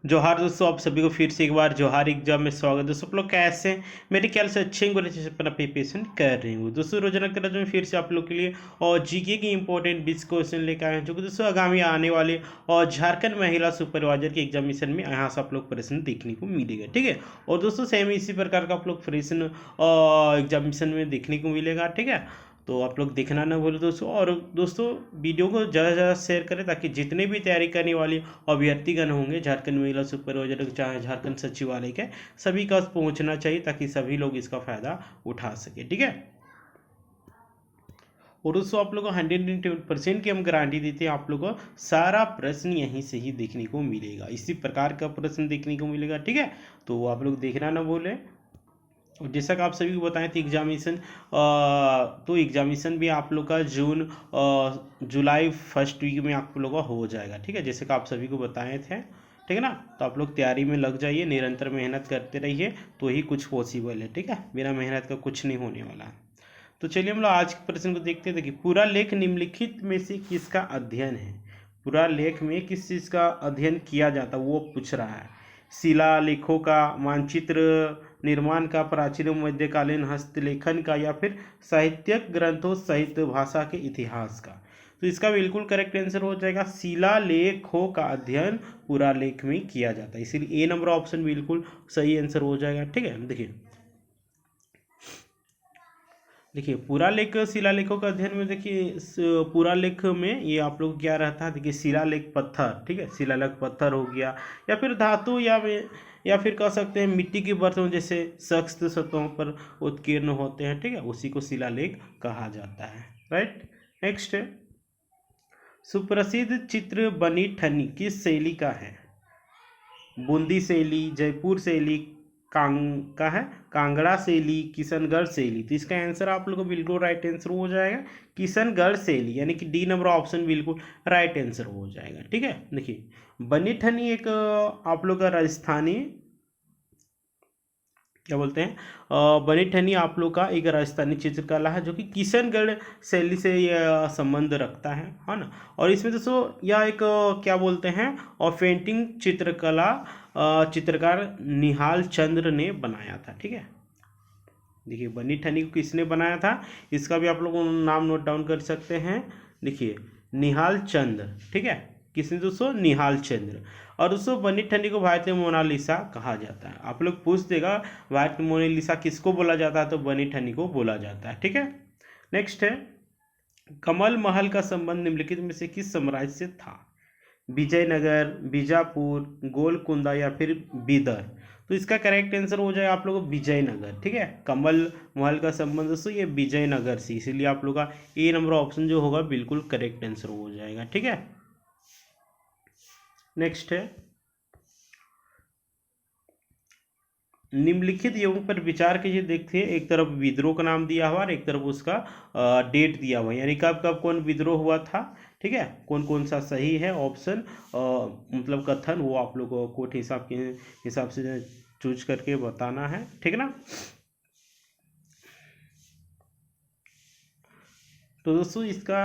जोहार दोस्तों, आप सभी को फिर से एक बार जोहार एग्जाम में स्वागत। दोस्तों आप लोग कैसे हैं? मेरे ख्याल से अच्छे होंगे, अच्छे से अपना प्रिपरेशन कर रहे हूँ। दोस्तों रोजाना की तरह जो मैं फिर से आप लोग के लिए और जीके की इंपॉर्टेंट 20 क्वेश्चन लेकर आए हैं, जो कि दोस्तों आगामी आने वाले और झारखंड महिला सुपरवाइजर के एग्जामिनेशन में यहाँ से आप लोग प्रश्न देखने को मिलेगा। ठीक है, और दोस्तों सेम इसी प्रकार का आप लोग प्रश्न एग्जामिनेशन में देखने को मिलेगा। ठीक है, तो आप लोग देखना ना भूलें दोस्तों। और दोस्तों वीडियो को ज़्यादा से ज़्यादा शेयर करें ताकि जितने भी तैयारी करने वाली अभ्यर्थीगण होंगे झारखंड महिला सुपरवाइजर चाहे झारखंड सचिवालय के, सभी का पहुंचना चाहिए ताकि सभी लोग इसका फ़ायदा उठा सके। ठीक है, और दोस्तों आप लोग को 110% की हम गारंटी देते हैं, आप लोग को सारा प्रश्न यहीं से ही देखने को मिलेगा, इसी प्रकार का प्रश्न देखने को मिलेगा। ठीक है, तो आप लोग देखना ना भूलें। और जैसा कि आप सभी को बताएं तो एग्जामिनेशन भी आप लोग का जुलाई फर्स्ट वीक में आप लोग का हो जाएगा। ठीक है, जैसे कि आप सभी को बताए थे। ठीक है ना, तो आप लोग तैयारी में लग जाइए, निरंतर मेहनत करते रहिए, तो ही कुछ पॉसिबल है। ठीक है, बिना मेहनत का कुछ नहीं होने वाला है। तो चलिए हम लोग आज के प्रश्न को देखते हैं। देखिए, पूरा लेख निम्नलिखित में से किसका अध्ययन है? पूरा लेख में किस चीज़ का अध्ययन किया जाता है वो पूछ रहा है। शिलालेखों का, मानचित्र निर्माण का, प्राचीन मध्यकालीन हस्तलेखन का, या फिर साहित्यिक ग्रंथों सहित भाषा के इतिहास का। तो इसका बिल्कुल करेक्ट आंसर हो जाएगा शिलालेखों का अध्ययन पूरा लेख में किया जाता है, इसीलिए ए नंबर ऑप्शन बिल्कुल सही आंसर हो जाएगा। ठीक है, देखिए पूरा लेख शिलालेखों का अध्ययन में, देखिए पूरा लेख में ये आप लोग क्या रहता है। देखिए शिलालेख पत्थर, ठीक है, शिलालेख पत्थर हो गया, या फिर धातु या फिर कह सकते हैं मिट्टी के बर्तन जैसे सख्त सतहों पर उत्कीर्ण होते हैं। ठीक है, उसी को शिलालेख कहा जाता है। राइट, नेक्स्ट है, सुप्रसिद्ध चित्र बनी ठनी किस शैली का है? बूंदी शैली, जयपुर शैली, का है कांगड़ा शैली, किशनगढ़ शैली। तो इसका आंसर आप लोग को बिल्कुल राइट आंसर हो जाएगा किशनगढ़ शैली, यानी कि डी नंबर ऑप्शन बिल्कुल राइट आंसर हो जाएगा। ठीक है, देखिए बनी ठनी एक आप लोग का राजस्थानी क्या बोलते हैं, बनी ठनी आप लोग का एक राजस्थानी चित्रकला है जो कि किशनगढ़ शैली से यह संबंध रखता है ना। और इसमें दोस्तों यह एक क्या बोलते हैं, और पेंटिंग चित्रकला चित्रकार निहाल चंद्र ने बनाया था। ठीक है, देखिए बनी ठनी को किसने बनाया था, इसका भी आप लोग नाम नोट डाउन कर सकते हैं। देखिए निहाल चंद्र, ठीक है, किसने दोस्तों? निहाल चंद्र। और दोस्तों बनी ठनी को भारतीय मोनालिसा कहा जाता है। आप लोग पूछ देगा भारतीय मोनालिसा किसको बोला जाता है, तो बनी ठनी को बोला जाता है। ठीक है, नेक्स्ट है, कमल महल का संबंध निम्नलिखित में से किस साम्राज्य से था? विजयनगर, बीजापुर, गोलकुंडा, या फिर बीदर। तो इसका करेक्ट आंसर हो जाएगा आप लोगों को विजयनगर। ठीक है, कमल महल का संबंध दोस्तों ये विजयनगर से, इसीलिए आप लोग का ए नंबर ऑप्शन जो होगा बिल्कुल करेक्ट आंसर हो जाएगा। ठीक है, नेक्स्ट है, निम्नलिखित युगों पर विचार कीजिए। देखते हैं, एक तरफ विद्रोह का नाम दिया हुआ और एक तरफ उसका डेट दिया हुआ, यानी कब कब कौन विद्रोह हुआ था। ठीक है, कौन कौन सा सही है ऑप्शन, मतलब कथन, वो आप लोगों को कोट हिसाब से चूज करके बताना है। ठीक है ना। तो दोस्तों इसका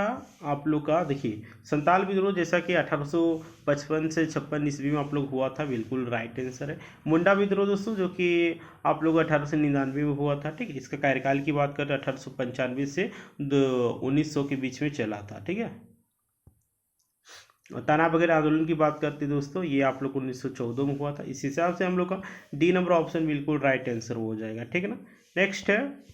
आप लोग का देखिए संताल विद्रोह जैसा कि 1855 से 56 ईस्वी में आप लोग हुआ था, बिल्कुल राइट आंसर है। मुंडा विद्रोह दोस्तों जो कि आप लोग 1899 में हुआ था। ठीक है, इसका कार्यकाल की बात करें 1895 से 1900 के बीच में चला था। ठीक है, ताना वगैरह आंदोलन की बात करते दोस्तों, ये आप लोग 1914 में हुआ था। इस हिसाब से हम लोग का डी नंबर ऑप्शन बिल्कुल राइट आंसर हो जाएगा। ठीक है ना, नेक्स्ट है,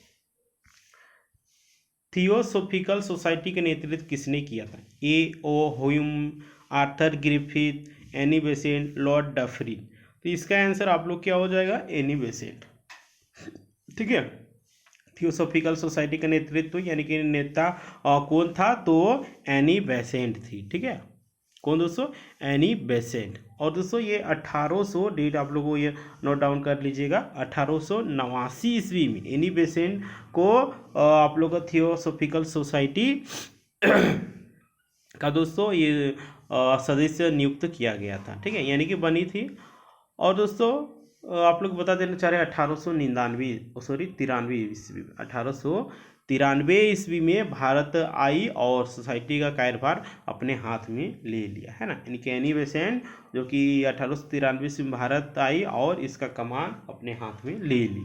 थियोसोफिकल सोसाइटी का नेतृत्व किसने किया था? A O Hume, Arthur Griffith, Annie Besant, Lord Dufferin. तो इसका आंसर आप लोग क्या हो जाएगा? Annie Besant. ठीक है, थियोसोफिकल सोसाइटी का नेतृत्व यानी कि नेता कौन था? तो एनी बेसेंट थी। ठीक है, कौन दोस्तों? Annie Besant. और दोस्तों ये 1800 डेट आप लोगों को ये नोट डाउन कर लीजिएगा, 1889 ईस्वी में एनी बेसेंट को आप लोग का थियोसोफिकल सोसाइटी का दोस्तों ये सदस्य नियुक्त किया गया था। ठीक है, यानी कि बनी थी। और दोस्तों आप लोग बता देना चाह रहे हैं 1893 ईस्वी में भारत आई और सोसाइटी का कार्यभार अपने हाथ में ले लिया, है ना। यानी कि एनी बेसेंट जो कि 1893 ईस्वी में भारत आई और इसका कमान अपने हाथ में ले ली।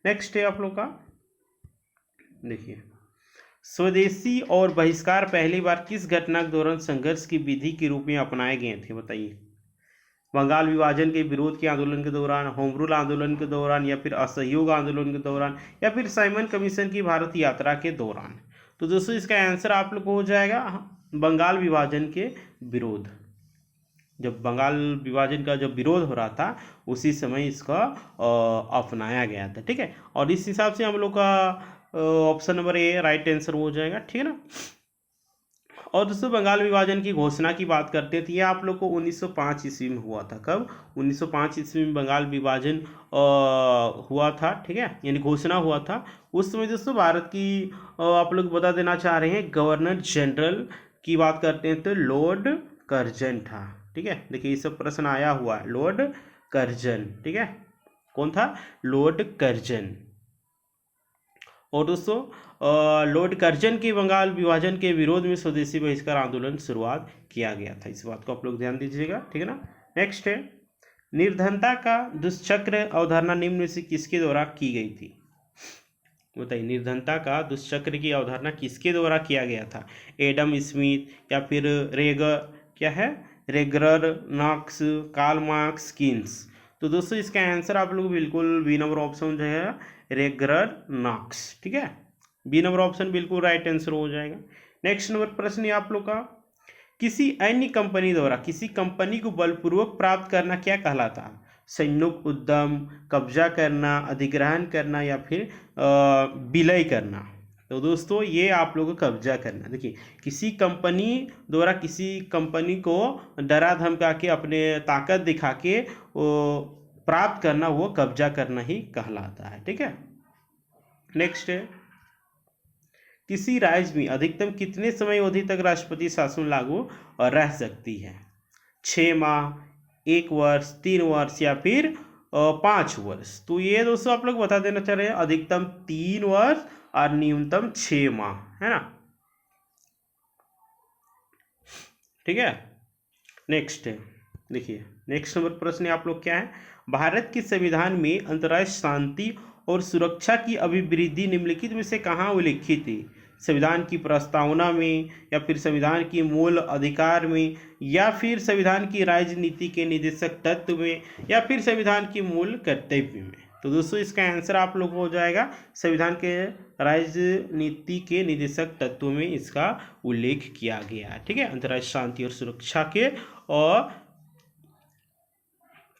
नेक्स्ट है आप लोग का, देखिए, स्वदेशी और बहिष्कार पहली बार किस घटना के दौरान संघर्ष की विधि के रूप में अपनाए गए थे, बताइए। बंगाल विभाजन के विरोध के आंदोलन के दौरान, होम रूल आंदोलन के दौरान, या फिर असहयोग आंदोलन के दौरान, या फिर साइमन कमीशन की भारत यात्रा के दौरान। तो दोस्तों इसका आंसर आप लोग को हो जाएगा बंगाल विभाजन के विरोध। जब बंगाल विभाजन का जब विरोध हो रहा था उसी समय इसका अपनाया गया था, ठीक है। और इस हिसाब से हम लोग का option number A right answer हो जाएगा, ठीक है ना। और दोस्तों बंगाल विभाजन की घोषणा की बात करते थे, ये आप लोग को 1905 ईस्वी में हुआ था। कब? 1905 ईस्वी में बंगाल विभाजन हुआ था, ठीक है, यानी घोषणा हुआ था। उस समय दोस्तों भारत की आप लोग बता देना चाह रहे हैं गवर्नर जनरल की बात करते हैं तो लॉर्ड कर्जन था, ठीक है। देखिए ये सब प्रश्न आया हुआ है, लॉर्ड कर्जन, ठीक है। कौन था? Lord Curzon. और दोस्तों लॉर्ड कर्जन के बंगाल विभाजन के विरोध में स्वदेशी बहिष्कार आंदोलन शुरुआत किया गया था। इस बात को आप लोग ध्यान दीजिएगा, ठीक है ना। नेक्स्ट है, निर्धनता का दुष्चक्र अवधारणा निम्न में से किसके द्वारा की गई थी, बताइए। निर्धनता का दुष्चक्र की अवधारणा किसके द्वारा किया गया था? एडम स्मिथ, या फिर Ragnar Nurkse, Karl Marx, Keynes. तो दोस्तों इसका आंसर आप लोग बिल्कुल बी नंबर ऑप्शन जो है रेगर नॉक्स, ठीक है। बी नंबर ऑप्शन बिल्कुल राइट आंसर हो जाएगा। नेक्स्ट नंबर प्रश्न आप लोग का, किसी अन्य कंपनी द्वारा किसी कंपनी को बलपूर्वक प्राप्त करना क्या कहलाता? संयुक्त उद्यम, कब्जा करना, अधिग्रहण करना, या फिर विलय करना। तो दोस्तों ये आप लोगों को कब्जा करना। देखिए किसी कंपनी द्वारा किसी कंपनी को डरा धमका के अपने ताकत दिखा के प्राप्त करना, वो कब्जा करना ही कहलाता है, ठीक है। नेक्स्ट है, किसी राज्य में अधिकतम कितने समय अवधि तक राष्ट्रपति शासन लागू रह सकती है? 6 माह, 1 वर्ष, 3 वर्ष, या फिर 5 वर्ष। तो ये दोस्तों आप लोग बता देना चाह रहे हैं अधिकतम 3 वर्ष और न्यूनतम 6 माह, है ना, ठीक है। नेक्स्ट है, देखिए नेक्स्ट नंबर प्रश्न आप लोग क्या है, भारत के संविधान में अंतर्राष्ट्रीय शांति और सुरक्षा की अभिवृद्धि निम्नलिखित में से कहाँ उल्लिखित है? संविधान की प्रस्तावना में, या फिर संविधान की मूल अधिकार में, या फिर संविधान की राजनीति के निर्देशक तत्व में, या फिर संविधान की मूल कर्तव्य में। तो दोस्तों इसका आंसर आप लोग हो जाएगा संविधान के राजनीति के निर्देशक तत्वों में इसका उल्लेख किया गया है, ठीक है, अंतर्राष्ट्रीय शांति और सुरक्षा के। और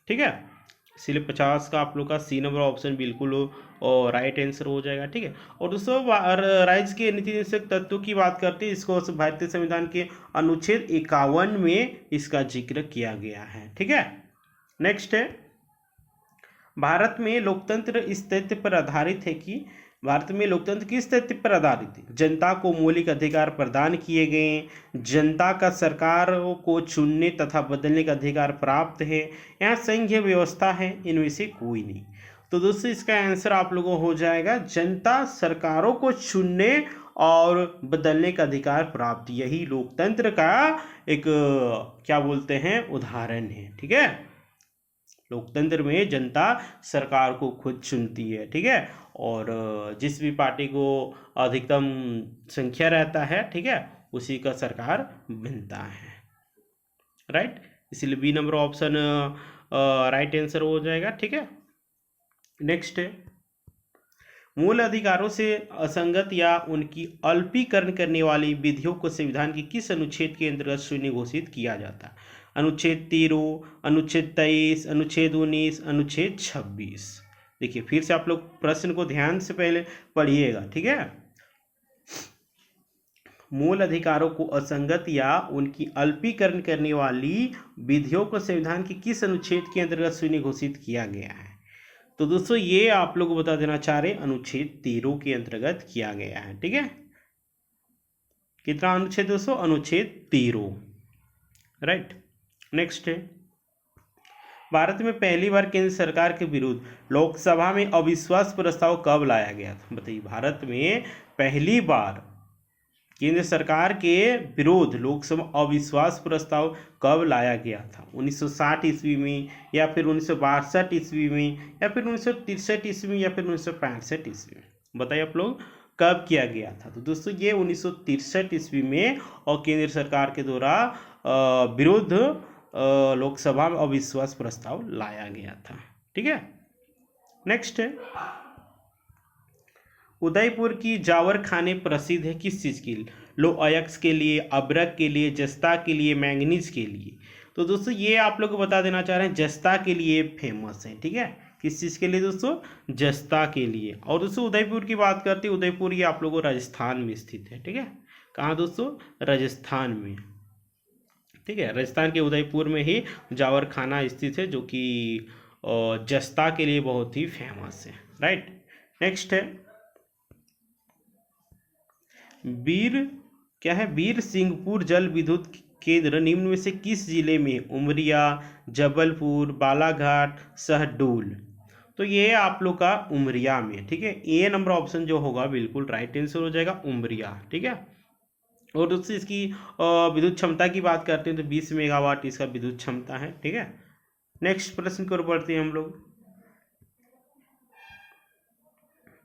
ठीक है, इसलिए 50 का आप लोग का सी नंबर ऑप्शन बिल्कुल और राइट आंसर हो जाएगा, ठीक है। और दोस्तों राज्य के नीति निर्देशक तत्वों की बात करते हैं, इसको भारतीय संविधान के अनुच्छेद 51 में इसका जिक्र किया गया है, ठीक है। नेक्स्ट है, भारत में लोकतंत्र इस तथ्य पर आधारित है कि भारत में लोकतंत्र किस तथ्य पर आधारित है? जनता को मौलिक अधिकार प्रदान किए गए, जनता का सरकार को चुनने तथा बदलने का अधिकार प्राप्त है, यहाँ संघीय व्यवस्था है, इनमें से कोई नहीं। तो दोस्तों इसका आंसर आप लोगों को हो जाएगा जनता सरकारों को चुनने और बदलने का अधिकार प्राप्त, यही लोकतंत्र का एक क्या बोलते हैं उदाहरण है, ठीक है। लोकतंत्र में जनता सरकार को खुद चुनती है, ठीक है, और जिस भी पार्टी को अधिकतम संख्या रहता है, ठीक है, उसी का सरकार बनता है, राइट। इसलिए B number option right answer हो जाएगा, ठीक है। नेक्स्ट है, मूल अधिकारों से असंगत या उनकी अल्पीकरण करने वाली विधियों को संविधान के किस अनुच्छेद के अंतर्गत शून्य घोषित किया जाता है? अनुच्छेद 13, अनुच्छेद 23, अनुच्छेद 19, अनुच्छेद 26। देखिए फिर से आप लोग प्रश्न को ध्यान से पहले पढ़िएगा, ठीक है। मूल अधिकारों को असंगत या उनकी अल्पीकरण करने वाली विधियों को संविधान के किस अनुच्छेद के अंतर्गत शून्य घोषित किया गया है? तो दोस्तों ये आप लोग बता देना चाह रहे अनुच्छेद 13 के अंतर्गत किया गया है, ठीक है। कितना अनुच्छेद दोस्तों? अनुच्छेद 13, राइट। नेक्स्ट है, भारत में पहली बार केंद्र सरकार के विरुद्ध लोकसभा में अविश्वास प्रस्ताव कब लाया गया था? बताइए, भारत में पहली बार केंद्र सरकार के विरोध लोकसभा अविश्वास प्रस्ताव कब लाया गया था? 1960 ईस्वी में, या फिर 1962 ईस्वी में, या फिर 1963 ईस्वी में, या फिर 1965 ईस्वी में? बताइए आप लोग, कब किया गया था? तो दोस्तों ये 1963 ईस्वी में और केंद्र सरकार के द्वारा विरुद्ध लोकसभा में अविश्वास प्रस्ताव लाया गया था। ठीक है, नेक्स्ट है, उदयपुर की जावर खाने प्रसिद्ध है किस चीज़ के लिए? लोह अयस्क के लिए, अब्रक के लिए, जस्ता के लिए, मैंगनीज के लिए? तो दोस्तों ये आप लोग को बता देना चाह रहे हैं, जस्ता के लिए फेमस है। ठीक है, किस चीज़ के लिए दोस्तों? जस्ता के लिए। और दोस्तों उदयपुर की बात करते हैं, उदयपुर ये आप लोगों को राजस्थान में स्थित है। ठीक है, कहाँ दोस्तों? राजस्थान में। ठीक है, राजस्थान के उदयपुर में ही जावर खाना स्थित है, जो कि जस्ता के लिए बहुत ही फेमस है। राइट, नेक्स्ट है, वीर सिंहपुर जल विद्युत केंद्र निम्न में से किस जिले में? उमरिया, जबलपुर, बालाघाट, शहडोल? तो ये आप लोग का उमरिया में। ठीक है, ए नंबर ऑप्शन जो होगा बिल्कुल राइट आंसर हो जाएगा, उमरिया। ठीक है, और दोस्तों इसकी विद्युत क्षमता की बात करते हैं तो 20 मेगावाट इसका विद्युत क्षमता है। ठीक है, नेक्स्ट प्रश्न की ओर बढ़ते हैं हम लोग।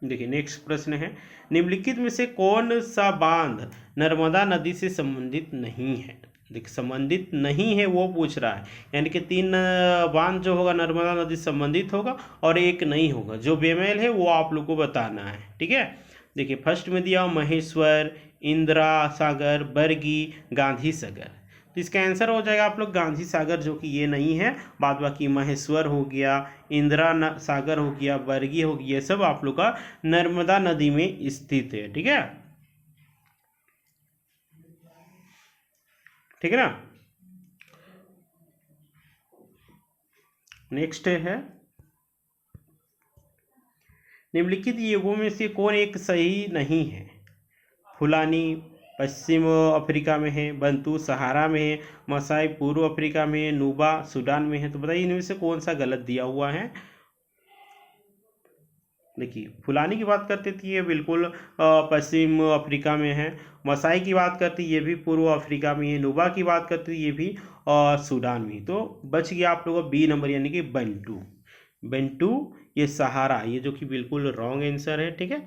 देखिए, नेक्स्ट प्रश्न है, निम्नलिखित में से कौन सा बांध नर्मदा नदी से संबंधित नहीं है? देखिए, संबंधित नहीं है वो पूछ रहा है, यानी कि 3 बांध जो होगा नर्मदा नदी से संबंधित होगा और एक नहीं होगा। जो बेमेल है वो आप लोग को बताना है। ठीक है, देखिए फर्स्ट में दिया महेश्वर, इंदिरा सागर, बरगी, गांधी सागर। तो इसका आंसर हो जाएगा आप लोग गांधी सागर, जो कि ये नहीं है। बाद बाकी महेश्वर हो गया, इंदिरा सागर हो गया, बरगी हो गया, ये सब आप लोग का नर्मदा नदी में स्थित है। ठीक है, ठीक है ना। नेक्स्ट है, निम्नलिखित युगों में से कौन एक सही नहीं है? फुलानी पश्चिम अफ्रीका में है, बंतू सहारा में है, मसाई पूर्व अफ्रीका में है, नुबा सूडान में है। तो बताइए इनमें से कौन सा गलत दिया हुआ है? देखिए, फुलानी की बात करते थे ये बिल्कुल पश्चिम अफ्रीका में है। मसाई की बात करते ये भी पूर्व अफ्रीका में है। नुबा की बात करते ये भी सूडान में। तो बच गया आप लोगों का बी नंबर, यानी कि बंटू। बंटू ये सहारा, ये जो कि बिल्कुल रॉन्ग आंसर है। ठीक है,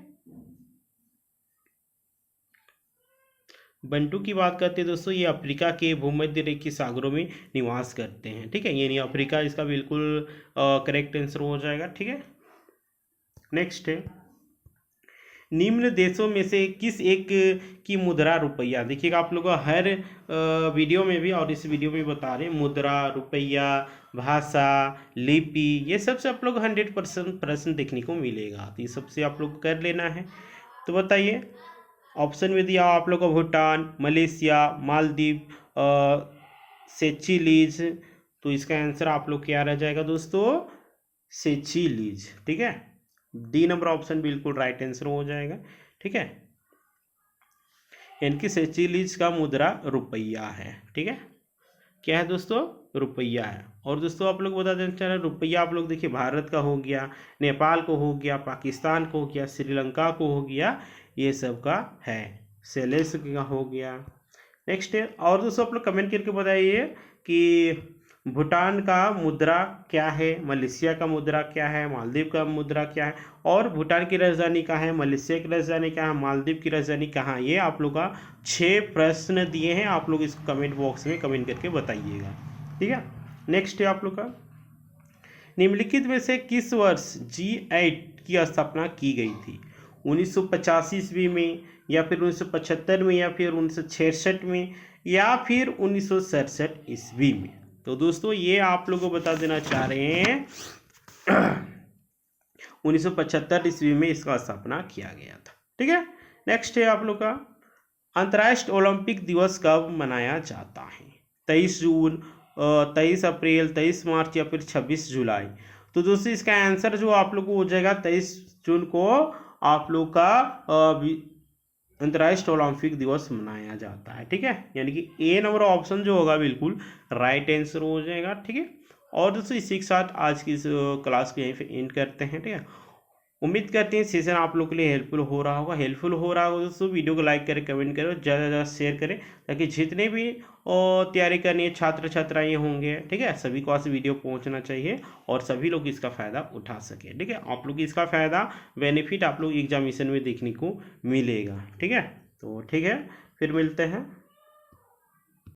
बंटू की बात करते हैं दोस्तों, ये अफ्रीका के भूमध्य रेखीय सागरों में निवास करते हैं। ठीक है, ये नहीं अफ्रीका, इसका बिल्कुल करेक्ट आंसर हो जाएगा। ठीक है, नेक्स्ट है, निम्न देशों में से किस एक की मुद्रा रुपया? देखिएगा आप लोग हर वीडियो में भी और इस वीडियो में बता रहे हैं, मुद्रा, रुपया, भाषा, लिपि, ये सबसे आप लोग 100% प्रश्न देखने को मिलेगा। तो ये सबसे आप लोग कर लेना है। तो बताइए, ऑप्शन में दिया आप लोग को भूटान, मलेशिया, मालदीव, सेचिलीज। तो इसका आंसर आप लोग क्या रह जाएगा दोस्तों? सेचिलीज। ठीक है, डी नंबर ऑप्शन बिल्कुल राइट आंसर हो जाएगा। ठीक है, इनकी सेचिलीज का मुद्रा रुपया है। ठीक है, क्या है दोस्तों? रुपया है। और दोस्तों आप लोग बता देना चाह रहे हैं, रुपया आप लोग देखिए भारत का हो गया, नेपाल को हो गया, पाकिस्तान को हो गया, श्रीलंका को हो गया, ये सब का है। सेलेस का हो गया। नेक्स्ट है, और दोस्तों आप लोग कमेंट करके बताइए कि भूटान का मुद्रा क्या है, मलेशिया का मुद्रा क्या है, मालदीव का मुद्रा क्या है, और भूटान की राजधानी कहाँ है, मलेशिया की राजधानी कहाँ है, मालदीव की राजधानी कहाँ है। ये आप लोग का 6 प्रश्न दिए हैं, आप लोग इसको कमेंट बॉक्स में कमेंट करके बताइएगा। ठीक है, नेक्स्ट है आप लोग का, निम्नलिखित में से किस वर्ष G8 की स्थापना की गई थी? 1985 ईस्वी में, या फिर 1975 में, या फिर 1966 में, या फिर 1967 ईस्वी में? तो दोस्तों ये आप लोगों को बता देना चाह रहे हैं 1975 ईस्वी में इसका स्थापना किया गया था। ठीक है, नेक्स्ट है आप लोग का, अंतर्राष्ट्रीय ओलंपिक दिवस कब मनाया जाता है? 23 जून, 23 अप्रैल, 23 मार्च, या फिर 26 जुलाई? तो दोस्तों इसका आंसर जो आप लोग को हो जाएगा 23 जून को आप लोग का अंतर्राष्ट्रीय ओलंपिक दिवस मनाया जाता है। ठीक है, यानी कि ए नंबर ऑप्शन जो होगा बिल्कुल राइट आंसर हो जाएगा। ठीक है, और दोस्तों इसी के साथ आज की इस क्लास को यहीं पे एंड करते हैं, ठीक है। उम्मीद करते हैं सेशन आप लोग के लिए हेल्पफुल हो रहा होगा। दोस्तों वीडियो को लाइक करें, कमेंट करें, ज़्यादा से ज़्यादा शेयर करें, ताकि जितने भी तैयारी करनी है छात्र छात्राएँ होंगे, ठीक है, सभी को आज वीडियो पहुंचना चाहिए और सभी लोग इसका फ़ायदा उठा सके, ठीक है। आप लोग इसका फ़ायदा बेनिफिट आप लोग एग्जामिनेशन में देखने को मिलेगा, ठीक है। तो ठीक है, फिर मिलते हैं।